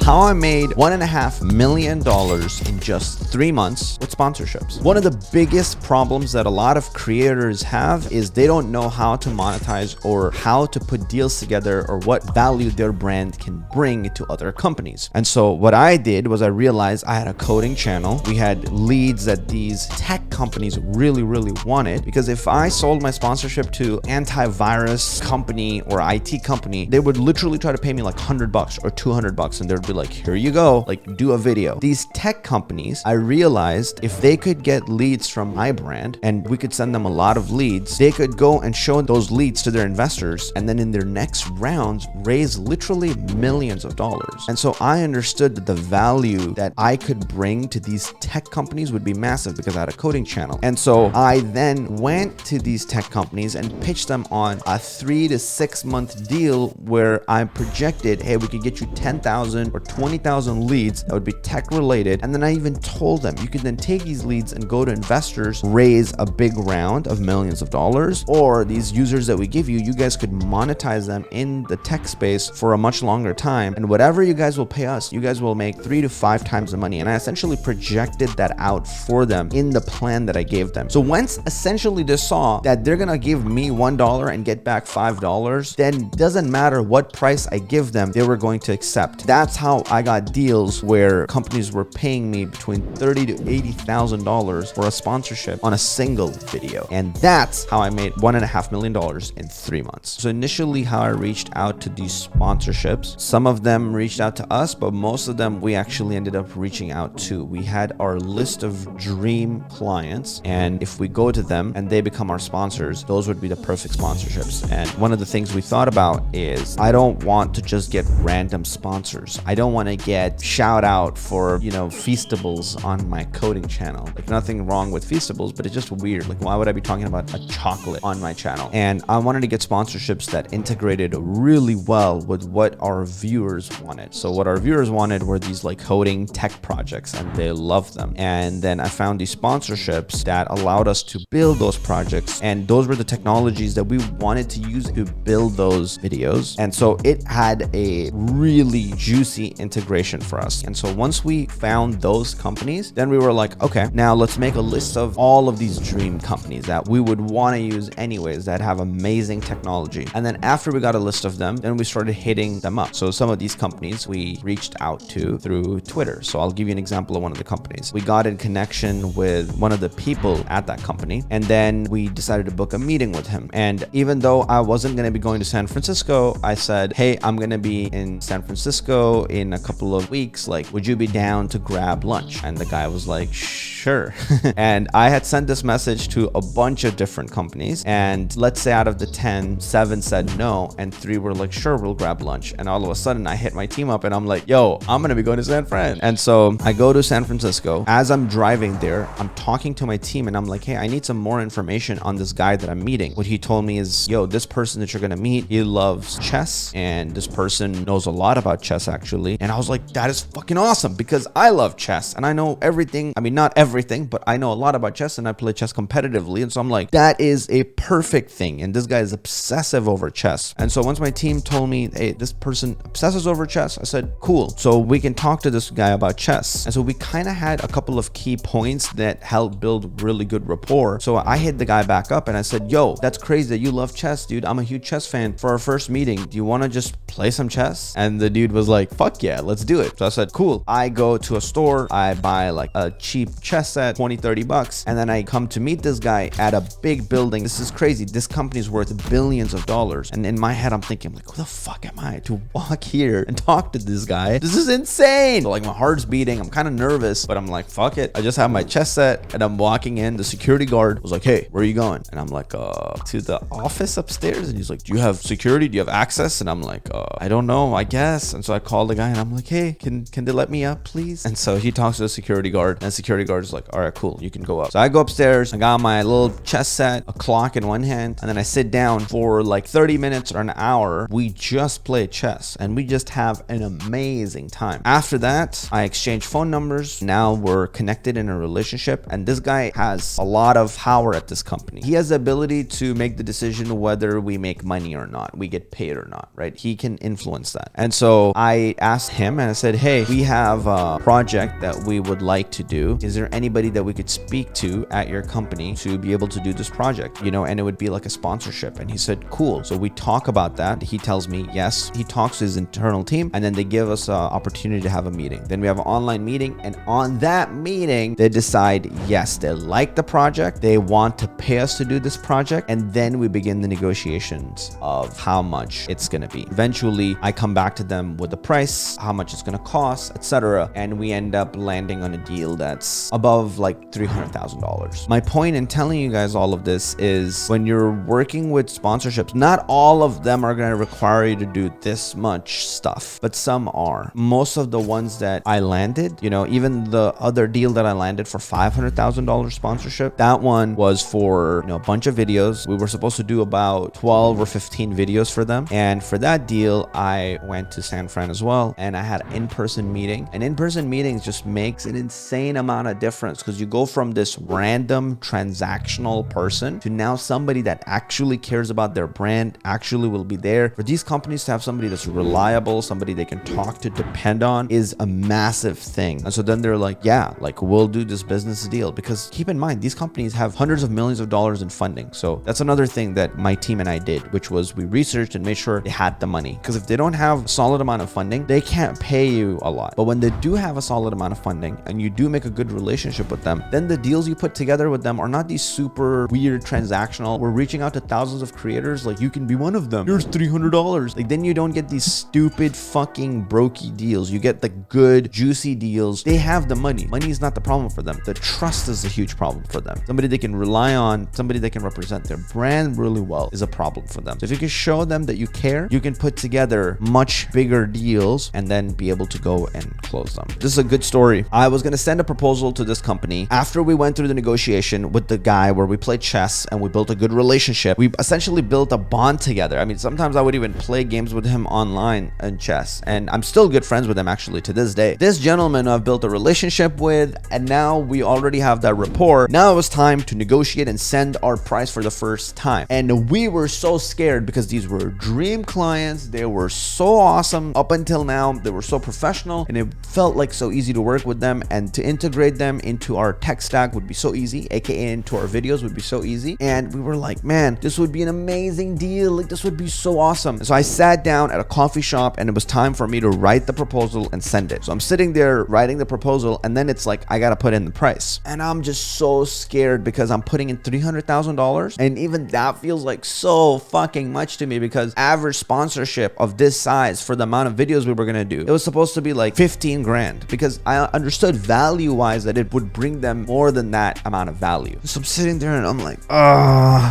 how I made $1.5 million in just 3 months with sponsorships. One of the biggest problems that a lot of creators have is they don't know how to monetize or how to put deals together or what value their brand can bring to other companies. And so what I did was I realized I had a coding channel. We had leads that these tech companies really wanted, because if I sold my sponsorship to antivirus company or IT company, they would literally try to pay me like $100 or $200, and they'd be like, here you go, like do a video. These tech companies, I realized if they could get leads from my brand and we could send them a lot of leads, they could go and show those leads to their investors, and then in their next rounds raise literally millions of dollars. And so I understood that the value that I could bring to these tech companies would be massive because I had a coding channel. And so I then went to these tech companies and pitched them on a 3 to 6 month deal where I projected, hey, we could get you 10,000 or 20,000 leads that would be tech related. And then I even told them you could then take these leads and go to investors, raise a big round of millions of dollars, or these users that we give you, you guys could monetize them in the tech space for a much longer time. And whatever you guys will pay us, you guys will make 3 to 5 times the money. And I essentially projected that out for them in the plan that I gave them. So once essentially they saw that they're gonna give me $1 and get back $5, then doesn't matter what price I give them, they were going to accept. That's how I got deals where companies were paying me between $30,000 to $80,000 for a sponsorship on a single video. And that's how I made $1.5 million in 3 months. So initially how I reached out to these sponsorships, some of them reached out to us, but most of them we actually ended up reaching out to. We had our list of dream clients, and if we go to them and they become our sponsors, those would be the perfect sponsorships. And one of the things we thought about is I don't want to just get random sponsors. I don't want to get shout out for, Feastables on my coding channel. Like, nothing wrong with Feastables, but it's just weird. Like, why would I be talking about a chocolate on my channel? And I wanted to get sponsorships that integrated really well with what our viewers wanted. So what our viewers wanted were these like coding tech projects, and they loved them. And then I found these sponsorships that allowed us to build those projects, and those were the technologies that we wanted to use to build those videos. And so it had a really juicy integration for us. And so once we found those companies, then we were like, okay, now let's make a list of all of these dream companies that we would want to use anyways, that have amazing technology. And then after we got a list of them, then we started hitting them up. So some of these companies we reached out to through Twitter. So I'll give you an example of one of the companies. We got in connection with one of the people at that company, and then we decided to book a meeting with him. And even though I wasn't going to be going to San Francisco, I said, hey, I'm going to be in San Francisco in a couple of weeks. Like, would you be down to grab lunch? And the guy was like, sure. And I had sent this message to a bunch of different companies, and let's say out of the 10, 7 said no, and 3 were like, sure, we'll grab lunch. And all of a sudden I hit my team up and I'm like, yo, I'm going to be going to San Fran. And so I go to San Francisco. As I'm driving there, I'm talking to my team and I'm like, hey, I need some more information on this guy that I'm meeting. What he told me is, yo, this person that you're going to meet, he loves chess, and this person knows a lot about chess actually. And I was like, that is fucking awesome, because I love chess and I know everything. I mean, not everything, but I know a lot about chess and I play chess competitively. And so I'm like, that is a perfect thing. And this guy is obsessive over chess. And so once my team told me, hey, this person obsesses over chess, I said, cool. So we can talk to this guy about chess. And so we kind of had a couple of key points that helped build really good rapport. So I hit the guy back up and I said, yo, that's crazy that you love chess, dude. I'm a huge chess fan. For our first meeting, do you want to just play some chess? And the dude was like, fuck yeah, let's do it. So I said, cool. I go to a store, I buy like a cheap chess set, $20-$30, and then I come to meet this guy at a big building. This is crazy. This company is worth billions of dollars. And in my head, I'm thinking, like, who the fuck am I to walk here and talk to this guy? This is insane. So, like, my heart's beating. I'm kind of nervous, but I'm like, fuck it. I just have my chess set and I'm walking in. The security guard was like, hey, where are you going? And I'm like, to the office upstairs. And he's like, do you have security? Do you have access? And I'm like, I don't know, I guess. And so I called the guy and I'm like, hey, can they let me up, please? And so he talks to the security guard, and the security guard is like, all right, cool, you can go up. So I go upstairs, I got my little chess set, a clock in one hand, and then I sit down for like 30 minutes or an hour. We just play chess and we just have an amazing time. After that, I exchange phone numbers. Now we're connected in a relationship, and this guy has a lot of power at this company. He has the ability to make the decision whether we make money or not, we get paid or not, right? He can can influence that. And so I asked him and I said, hey, we have a project that we would like to do. Is there anybody that we could speak to at your company to be able to do this project? You know, and it would be like a sponsorship. And he said, cool. So we talk about that. He tells me, yes. He talks to his internal team, and then they give us an opportunity to have a meeting. Then we have an online meeting, and on that meeting, they decide, yes, they like the project. They want to pay us to do this project. And then we begin the negotiations of how much it's going to be. Eventually, I come back to them with the price, how much it's going to cost, etc. And we end up landing on a deal that's above like $300,000. My point in telling you guys all of this is when you're working with sponsorships, not all of them are going to require you to do this much stuff, but some are. Most of the ones that I landed, you know, even the other deal that I landed for $500,000 sponsorship, that one was for, you know, a bunch of videos. We were supposed to do about 12 or 15 videos for them. And for that deal, I went to San Fran as well, and I had an in-person meeting. And in-person meetings just makes an insane amount of difference because you go from this random transactional person to now somebody that actually cares about their brand, actually will be there. For these companies to have somebody that's reliable, somebody they can talk to, depend on, is a massive thing. And so then they're like, yeah, like we'll do this business deal. Because keep in mind, these companies have hundreds of millions of dollars in funding. So that's another thing that my team and I did, which was we researched and made sure they had the money. Because if they don't have a solid amount of funding, they can't pay you a lot. But when they do have a solid amount of funding and you do make a good relationship with them, then the deals you put together with them are not these super weird transactional. We're reaching out to thousands of creators, like you can be one of them. Here's $300. Like then you don't get these stupid fucking brokey deals. You get the good juicy deals. They have the money. Money is not the problem for them. The trust is a huge problem for them. Somebody they can rely on, somebody that can represent their brand really well is a problem for them. So if you can show them that you care, you can put together much bigger deals and then be able to go and close them. This is a good story. I was going to send a proposal to this company after we went through the negotiation with the guy where we played chess and we built a good relationship. We essentially built a bond together. I mean, sometimes I would even play games with him online in chess, and I'm still good friends with him actually to this day. This gentleman I've built a relationship with, and now we already have that rapport. Now it was time to negotiate and send our price for the first time. And we were so scared because these were dream clients. They were so awesome up until now. They were so professional and it felt like so easy to work with them, and to integrate them into our tech stack would be so easy, aka into our videos would be so easy. And we were like, man, this would be an amazing deal. Like this would be so awesome. And so I sat down at a coffee shop and it was time for me to write the proposal and send it. So I'm sitting there writing the proposal, and then it's like, I got to put in the price. And I'm just so scared because I'm putting in $300,000. And even that feels like so fucking much to me, because average sponsorship of this size for the amount of videos we were going to do, it was supposed to be like 15 grand, because I understood value wise that it would bring them more than that amount of value. So I'm sitting there and I'm like,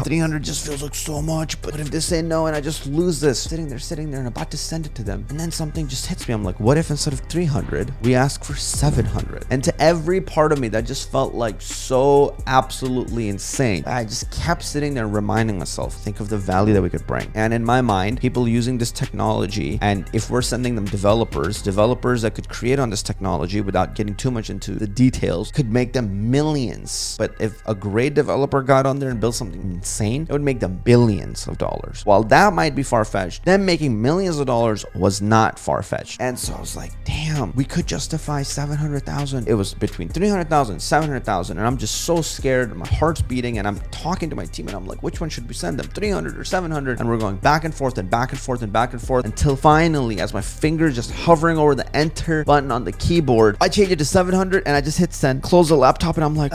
300 just feels like so much. But if they say no and I just lose this, sitting there and about to send it to them, and then something just hits me. I'm like, what if instead of 300 we ask for 700? And to every part of me that just felt like so absolutely insane, I just kept sitting there reminding myself, think of the value that we could bring. And in my mind, people using this technology, and if we're sending them developers that could create on this technology without getting too much into the details, could make them millions. But if a great developer got on there and built something insane, it would make them billions of dollars. While that might be far-fetched, them making millions of dollars was not far-fetched. And so I was like, damn, we could justify 700,000. It was between 300,000 and 700,000, and I'm just so scared. My heart's beating, and I'm talking to my team, and I'm like, which one should we send them, 300 or 700? And we're going back and forth and back and forth and back and forth until finally, as my fingers just hovering over the enter button on the keyboard, I change it to 700 and I just hit send, close the laptop, and I'm like,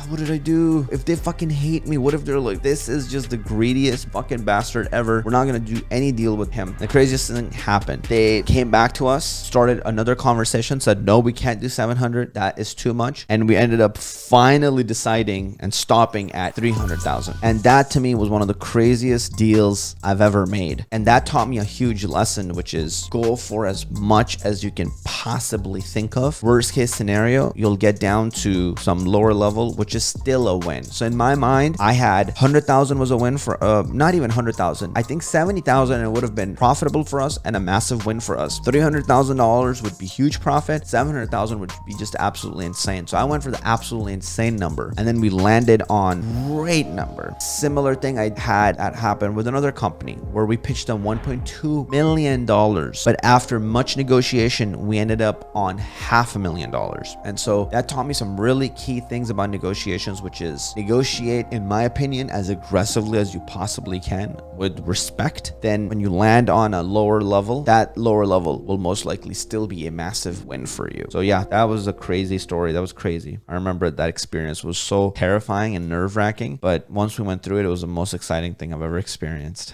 what did I do? If they fucking hate me, what if they're like, this is just the greediest fucking bastard ever, we're not gonna do any deal with him? The craziest thing happened. They came back to us, started another conversation, said, no, we can't do 700, that is too much. And we ended up finally deciding and stopping at 300,000. And that to me was one of the craziest deals I've ever made. And that taught me a huge lesson, which is go for as much as you can possibly think of. Worst case scenario, you'll get down to some lower level, which which is still a win. So in my mind, I had 100,000 was a win for not even 100,000. I think 70,000 it would have been profitable for us and a massive win for us. $300,000 would be huge profit. 700,000 would be just absolutely insane. So I went for the absolutely insane number, and then we landed on great number. Similar thing I had that happen with another company where we pitched them $1.2 million, but after much negotiation, we ended up on $500,000. And so that taught me some really key things about negotiations, which is negotiate, in my opinion, as aggressively as you possibly can with respect. Then when you land on a lower level, that lower level will most likely still be a massive win for you. So yeah, that was a crazy story. That was crazy. I remember that experience was so terrifying and nerve-wracking, but once we went through it, it was the most exciting thing I've ever experienced.